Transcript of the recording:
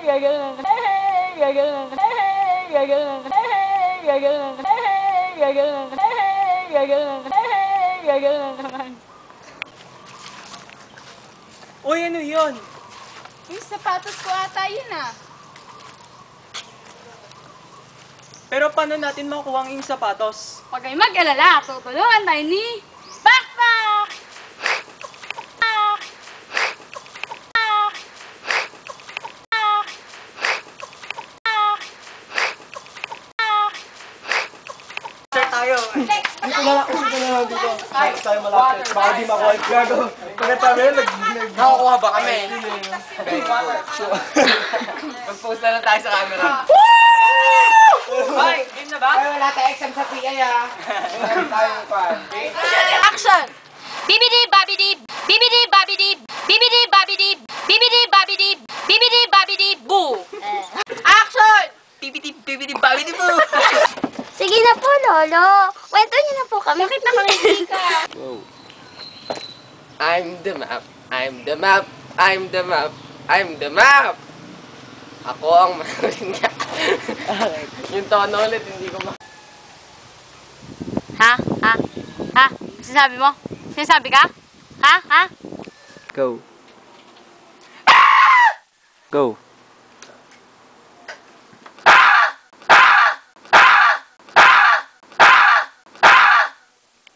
Gaganon. Gaganon. Gaganon. Gaganon. Gaganon. Gaganon. Gaganon naman. Uy, ano yun? Yung sapatos ko ata yun ah. Pero paano natin makuha ang iyong sapatos? Huwag kayong mag-alala, tutulungan tayo ni Bakbak! Sir tayo. Dito na lang dito. Next tayo malapit. Baka di makuha yung gago. Pagkatabi, Nakakuha ba kami? Mag-post na lang tayo sa camera. Hoy, game na ba? Ay, wala tayo exam sa PA ah. Meron tayong pan. Action! Bibidi babidi, bibidi babidi, bibidi babidi, bibidi babidi, bibidi babidi boo. Action! Bibidi babidi po. Sige na po, Lolo. Kwento niyo na po kami. Bakit nakangiti ka? I'm the map. I'm the map. I'm the map. I'm the map. Ako ang maringa. Yung tono ulit, hindi ko ma... Ha? Ha? Ha? Sinasabi mo? Sinasabi ka? Ha? Ha? Go. Go.